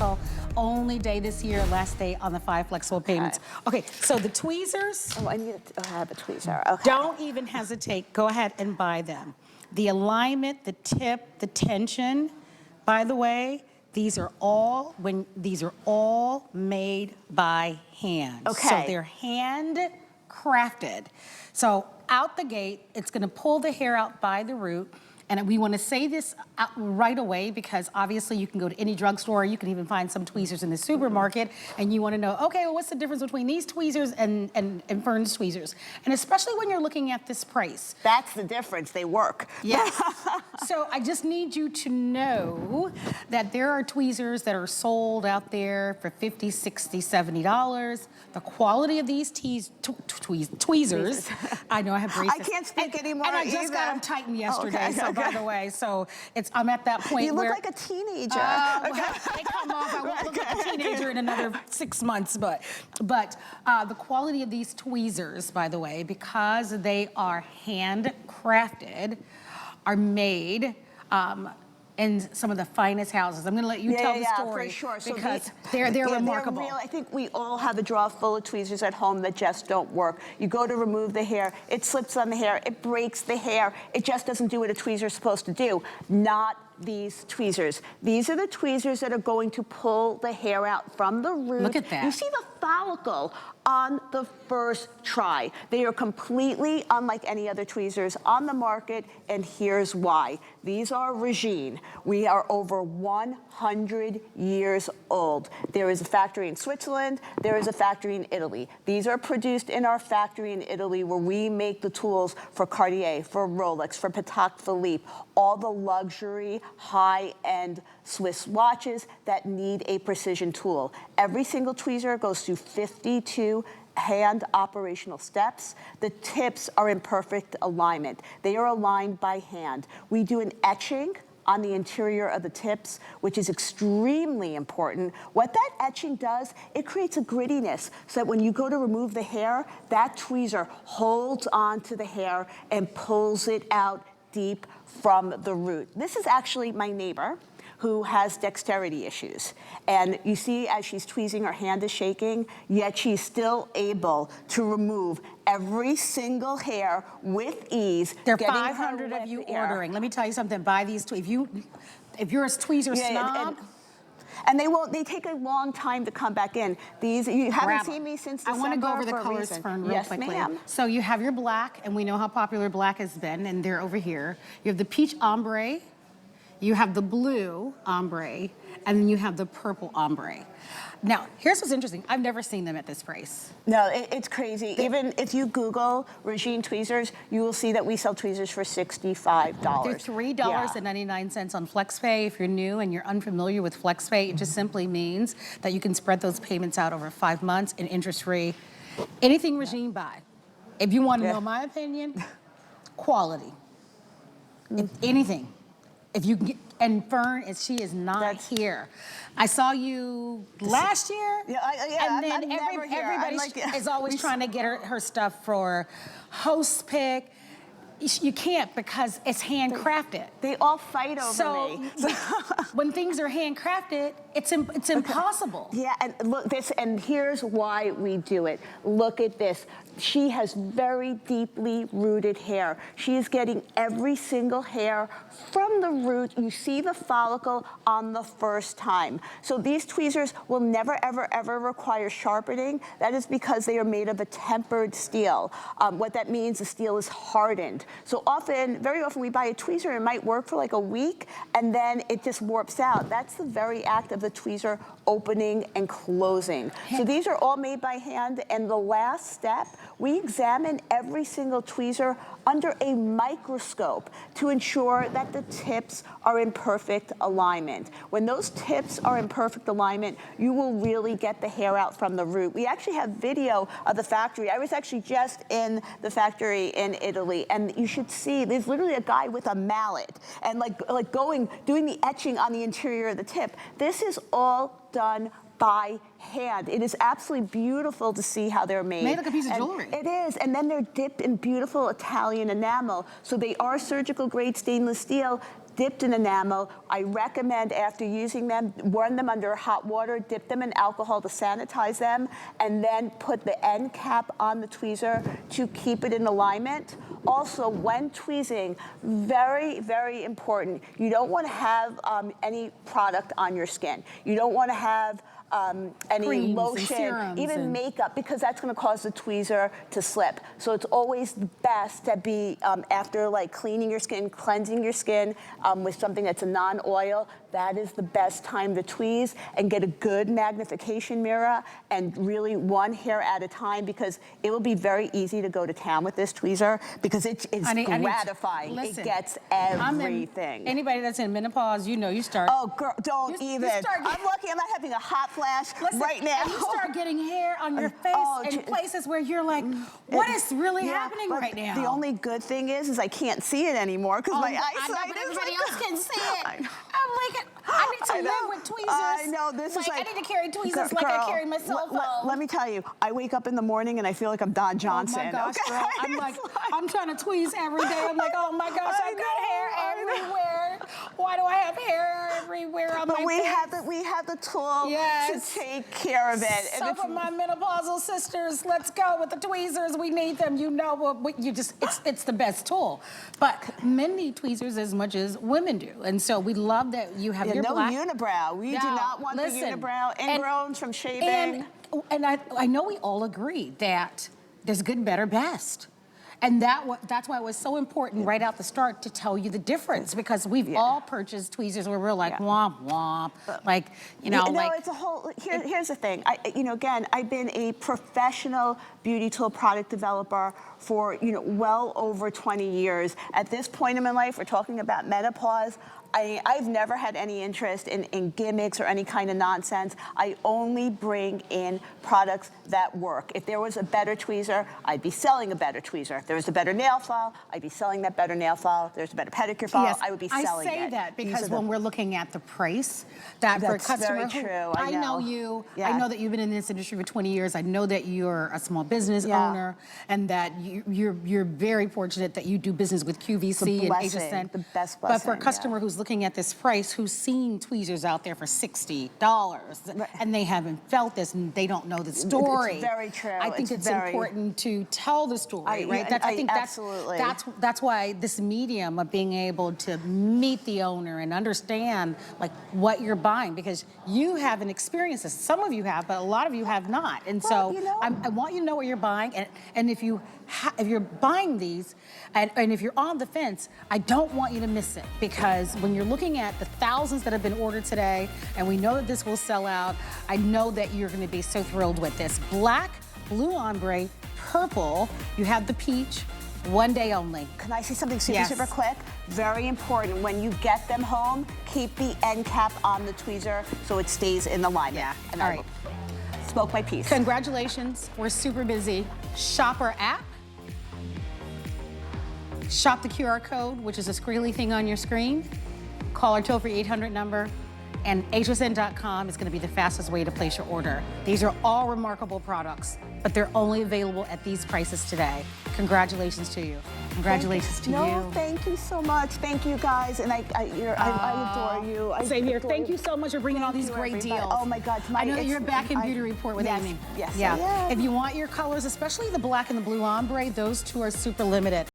special. Only day this year, last day on the 5 flexible payments. Okay, so the tweezers. Oh, I need to have a tweezer. Okay. Don't even hesitate. Go ahead and buy them. The alignment, the tip, the tension, by the way, these are all made by hand. Okay. So they're hand crafted. So out the gate, it's gonna pull the hair out by the root. And we want to say this out right away because obviously you can go to any drugstore, you can even find some tweezers in the supermarket, and you want to know, okay, well, what's the difference between these tweezers and Fern's tweezers? And especially when you're looking at this price. That's the difference, they work. Yes. So I just need you to know that there are tweezers that are sold out there for $50, $60, $70. The quality of these tweezers, I know I have braces. I can't speak anymore And I just either. got them tightened yesterday, Okay, so by the way, so I'm at that point You look where like a teenager. well, they come off. I won't look like a teenager in another 6 months, but the quality of these tweezers, by the way, because they are handcrafted, are made in some of the finest houses. I'm going to let you tell the story for sure. So because they're remarkable. They're real. I think we all have a drawer full of tweezers at home that just don't work. You go to remove the hair, it slips on the hair, it breaks the hair, it just doesn't do what a tweezer is supposed to do. Not these tweezers. These are the tweezers that are going to pull the hair out from the root. Look at that. You see the follicle on the first try. They are completely unlike any other tweezers on the market, and here's why. These are Regine. We are over 100 years old. There is a factory in Switzerland, there is a factory in Italy. These are produced in our factory in Italy where we make the tools for Cartier, for Rolex, for Patek Philippe, all the luxury, high-end Swiss watches that need a precision tool. Every single tweezer goes through 52 hand operational steps. The tips are in perfect alignment. They are aligned by hand. We do an etching on the interior of the tips, which is extremely important. What that etching does, it creates a grittiness so that when you go to remove the hair, that tweezer holds onto the hair and pulls it out deep from the root. This is actually my neighbor who has dexterity issues. And you see as she's tweezing, her hand is shaking, yet she's still able to remove every single hair with ease. There are 500 of you ordering. Let me tell you something, buy these, if you're a tweezer snob, and they take a long time to come back in. These, you haven't seen me since December. I want to go over the colors, Fern, real quickly. Yes, ma'am. So you have your black, and we know how popular black has been, and they're over here. You have the peach ombre, you have the blue ombre, and then you have the purple ombre. Now, here's what's interesting. I've never seen them at this price. No, it's crazy. Even if you Google Regine tweezers, you will see that we sell tweezers for $65. They're $3.99 on FlexPay. If you're new and you're unfamiliar with FlexPay, it just simply means that you can spread those payments out over 5 months and interest-free. Anything Regine buy. If you want to know my opinion, quality. If anything. If you can get, and Fern, she is not here. I saw you last year, and then everybody is always trying to get her stuff for host pick. You can't because it's handcrafted. They all fight over me. When things are handcrafted, it's impossible. Yeah, and look this, and here's why we do it. Look at this. She has very deeply rooted hair. She is getting every single hair from the root. You see the follicle on the first time. So these tweezers will never, ever, ever require sharpening. That is because they are made of a tempered steel. What that means, the steel is hardened. So very often we buy a tweezer, it might work for like a week, and then it just warps out. That's the very act of the tweezer opening and closing. So these are all made by hand, and the last step, we examine every single tweezer under a microscope to ensure that the tips are in perfect alignment. When those tips are in perfect alignment, you will really get the hair out from the root. We actually have video of the factory. I was actually just in the factory in Italy, and you should see, there's literally a guy with a mallet and doing the etching on the interior of the tip. This is all done by hand. It is absolutely beautiful to see how they're made. Made like a piece of jewelry. It is, and then they're dipped in beautiful Italian enamel. So they are surgical grade stainless steel. dipped in enamel. I recommend after using them, run them under hot water, dip them in alcohol to sanitize them, and then put the end cap on the tweezer to keep it in alignment. Also, when tweezing, very, very important, you don't want to have any product on your skin. You don't want to have any Creams lotion, and serums even makeup, because that's going to cause the tweezer to slip. So it's always best to be, after like cleaning your skin, cleansing your skin with something that's a non-oil, that is the best time to tweeze, and get a good magnification mirror and really one hair at a time, because it will be very easy to go to town with this tweezer because it is gratifying. Listen, it gets everything. Anybody that's in menopause, you know, you start. Oh, girl, don't even. I'm lucky I'm not having a hot flash right now. And you start getting hair on your face in places where you're like, what is really happening right now? The only good thing is I can't see it anymore because my eyesight I know, but everybody else can see it. I know. I'm like, I need to live with tweezers. I know, this is I need to carry tweezers like I carry my cell phone. Let me tell you, I wake up in the morning and I feel like I'm Don Johnson. Oh my gosh, girl. I'm like, I'm trying to tweeze every day. I'm like, oh my gosh, I've got hair everywhere. Why do I have hair everywhere on my face? We have the tool to take care of it. So for my menopausal sisters, let's go with the tweezers. We need them. You know, it's the best tool. But men need tweezers as much as women do, and so we love that you have your black. No unibrow. We do not want the unibrow. Ingrown from shaving. And I know we all agree that there's good, better, best. And that's why it was so important right out the start to tell you the difference, because we've all purchased tweezers where we're like, womp, womp. Like, you know, no, it's a whole, here's the thing. Again, I've been a professional beauty tool product developer for, well over 20 years. At this point in my life, we're talking about menopause. I've never had any interest in gimmicks or any kind of nonsense. I only bring in products that work. If there was a better tweezer, I'd be selling a better tweezer. If there was a better nail file, I'd be selling that better nail file. If there's a better pedicure file, I would be selling it. I say that because when we're looking at the price, that for a customer very true. I know you, I know that you've been in this industry for 20 years. I know that you're a small business owner, and that you're very fortunate that you do business with QVC and HSN. The best blessing. But for a customer who's looking at this price, who's seen tweezers out there for $60, and they haven't felt this and they don't know the story. It's very true. I think it's important to tell the story, right? I think absolutely. That's why this medium of being able to meet the owner and understand like what you're buying, because you haven't experienced this. Some of you have, but a lot of you have not. And so I want you to know what you're buying, and if you're buying these, and if you're on the fence, I don't want you to miss it, because when you're looking at the thousands that have been ordered today, and we know that this will sell out, I know that you're going to be so thrilled with this. Black, blue ombre, purple, you have the peach, one day only. Can I say something super quick? Very important. When you get them home, keep the end cap on the tweezer so it stays in alignment. Yeah, and all right. Spoke my piece. Congratulations, we're super busy. Shop our app. Shop the QR code, which is a squiggly thing on your screen. Call our toll-free 800 number, and hsn.com is going to be the fastest way to place your order. These are all remarkable products, but they're only available at these prices today. Congratulations to you. Congratulations to you. No, thank you so much. Thank you, guys, and I adore you. Same here. Thank you so much for bringing all these great deals. Oh my God. I know that you're back in Beauty Report with Amy. Yes, yeah. If you want your colors, especially the black and the blue ombre, those two are super limited.